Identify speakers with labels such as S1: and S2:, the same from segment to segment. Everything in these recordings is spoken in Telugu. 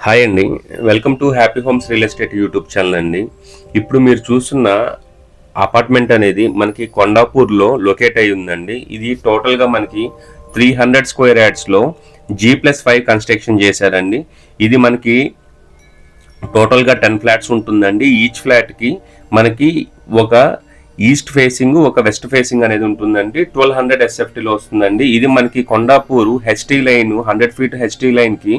S1: హాయ్ అండి. Welcome to happy homes real estate YouTube channel అండి. ఇప్పుడు మీరు చూస్తున్న అపార్ట్మెంట్ అనేది మనకి కొండాపూర్లో లొకేట్ అయి ఉందండి. ఇది టోటల్గా మనకి 300 స్క్వేర్ యార్డ్స్లో G+5 కన్స్ట్రక్షన్ చేశారండి. ఇది మనకి టోటల్గా 10 ఫ్లాట్స్ ఉంటుందండి. ఈచ్ ఫ్లాట్కి మనకి ఒక ఈస్ట్ ఫేసింగ్ ఒక వెస్ట్ ఫేసింగ్ అనేది ఉంటుందండి. 1200 SFTలో వస్తుందండి. ఇది మనకి Kondapur HT line 100 feet HT లైన్కి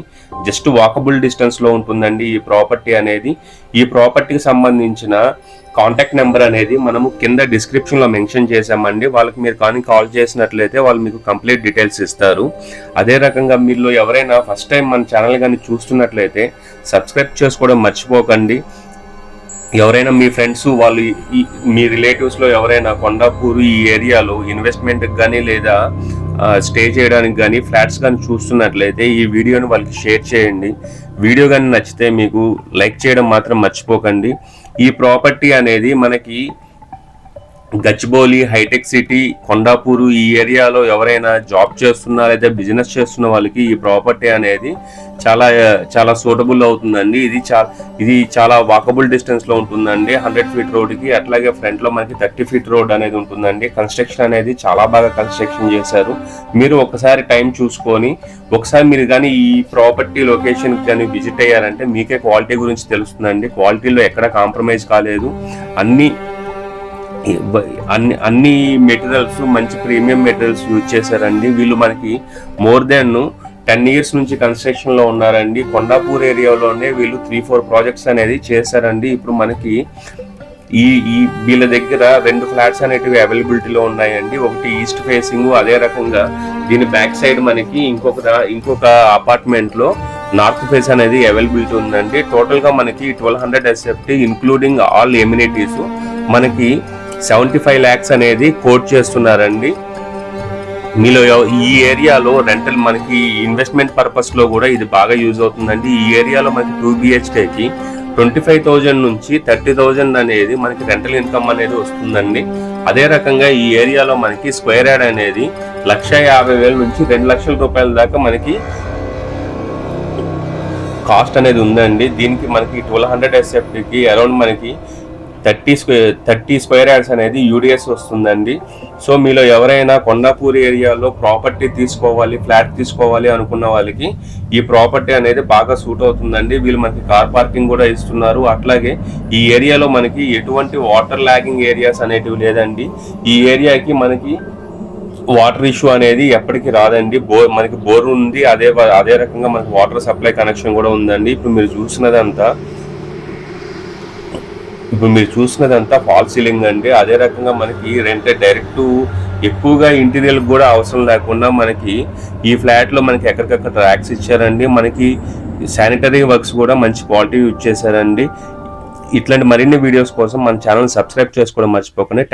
S1: జస్ట్ వాకబుల్ డిస్టెన్స్లో ఉంటుందండి ఈ ప్రాపర్టీ అనేది. ఈ ప్రాపర్టీకి సంబంధించిన కాంటాక్ట్ నెంబర్ అనేది మనము కింద డిస్క్రిప్షన్లో మెన్షన్ చేశామండి. వాళ్ళకి మీరు కానీ కాల్ చేసినట్లయితే వాళ్ళు మీకు కంప్లీట్ డీటెయిల్స్ ఇస్తారు. అదే రకంగా మీరు ఎవరైనా ఫస్ట్ టైం మన ఛానల్ కానీ చూస్తున్నట్లయితే సబ్స్క్రైబ్ చేసుకోవడం మర్చిపోకండి. ఎవరైనా మీ ఫ్రెండ్స్ వాళ్ళు మీ రిలేటివ్స్లో ఎవరైనా కొండాపూర్ ఈ ఏరియాలో ఇన్వెస్ట్మెంట్కి కానీ లేదా స్టే చేయడానికి కానీ ఫ్లాట్స్ కానీ చూస్తున్నట్లయితే ఈ వీడియోని వాళ్ళకి షేర్ చేయండి. వీడియో కానీ నచ్చితే మీకు లైక్ చేయడం మాత్రం మర్చిపోకండి. ఈ ప్రాపర్టీ అనేది మనకి గచ్చిబౌలి, హైటెక్ సిటీ, కొండాపూరు ఈ ఏరియాలో ఎవరైనా జాబ్ చేస్తున్నా లేదా బిజినెస్ చేస్తున్న వాళ్ళకి ఈ ప్రాపర్టీ అనేది చాలా చాలా సూటబుల్ అవుతుందండి. ఇది చాలా వాకబుల్ డిస్టెన్స్లో ఉంటుందండి 100 ఫీట్ రోడ్కి. అట్లాగే ఫ్రంట్లో మనకి 30 ఫీట్ రోడ్ అనేది ఉంటుందండి. కన్స్ట్రక్షన్ అనేది చాలా బాగా కన్స్ట్రక్షన్ చేశారు. మీరు ఒకసారి టైం చూసుకొని ఒకసారి మీరు కానీ ఈ ప్రాపర్టీ లొకేషన్కి కానీ విజిట్ అయ్యారంటే మీకే క్వాలిటీ గురించి తెలుస్తుందండి. క్వాలిటీలో ఎక్కడ కాంప్రమైజ్ కాలేదు. అన్ని మెటీరియల్స్ మంచి ప్రీమియం మెటీరియల్స్ యూజ్ చేశారండి. వీళ్ళు మనకి మోర్ దెన్ 10 ఇయర్స్ నుంచి కన్స్ట్రక్షన్లో ఉన్నారండి. కొండాపూర్ ఏరియాలోనే వీళ్ళు 3-4 ప్రాజెక్ట్స్ అనేది చేశారండి. ఇప్పుడు మనకి వీళ్ళ దగ్గర 2 ఫ్లాట్స్ అనేటివి అవైలబిలిటీలో ఉన్నాయండి. ఒకటి ఈస్ట్ ఫేసింగ్, అదే రకంగా దీని బ్యాక్ సైడ్ మనకి ఇంకొక అపార్ట్మెంట్లో నార్త్ ఫేస్ అనేది అవైలబిలిటీ ఉందండి. టోటల్గా మనకి 1200 SFT ఇంక్లూడింగ్ ఆల్ ఎమ్యూనిటీస్ మనకి 75 lakhs అనేది కోట్ చేస్తున్నారండి. మీలో ఈ ఏరియాలో రెంటల్ మనకి ఇన్వెస్ట్మెంట్ పర్పస్లో కూడా ఇది బాగా యూజ్ అవుతుందండి. ఈ ఏరియాలో మనకి 2 BHKకి 25,000 నుంచి 30,000 అనేది మనకి రెంటల్ ఇన్కమ్ అనేది వస్తుందండి. అదే రకంగా ఈ ఏరియాలో మనకి స్క్వేర్ యార్డ్ అనేది 1,50,000 నుంచి 2 లక్షల రూపాయల దాకా మనకి కాస్ట్ అనేది ఉందండి. దీనికి మనకి 1200 SFTకి అరౌండ్ మనకి 30 స్క్వేర్ యార్డ్స్ అనేది యూడిఎస్ వస్తుందండి. సో మీలో ఎవరైనా కొండాపూర్ ఏరియాలో ప్రాపర్టీ తీసుకోవాలి, ఫ్లాట్ తీసుకోవాలి అనుకున్న వాళ్ళకి ఈ ప్రాపర్టీ అనేది బాగా సూట్ అవుతుందండి. వీళ్ళు మనకి కార్ పార్కింగ్ కూడా ఇస్తున్నారు. అట్లాగే ఈ ఏరియాలో మనకి ఎటువంటి వాటర్ లాగింగ్ ఏరియాస్ అనేటివి లేదండి. ఈ ఏరియాకి మనకి వాటర్ ఇష్యూ అనేది ఎప్పటికీ రాదండి. మనకి బోర్ ఉంది, అదే రకంగా మనకి వాటర్ సప్లై కనెక్షన్ కూడా ఉందండి. ఇప్పుడు మీరు చూసినదంతా ఫాల్ సీలింగ్ అండి. అదే రకంగా మనకి డైరెక్ట్ ఎక్కువగా ఇంటీరియర్ కూడా అవసరం లేకుండా మనకి ఈ ఫ్లాట్లో మనకి ఎక్కడికక్కడ ట్రాక్స్ ఇచ్చారండి. మనకి శానిటరీ వర్క్స్ కూడా మంచి క్వాలిటీ యూజ్ చేశారండి. ఇట్లాంటి మరిన్ని వీడియోస్ కోసం మన ఛానల్ సబ్స్క్రైబ్ చేసుకోవడం మర్చిపోకండి.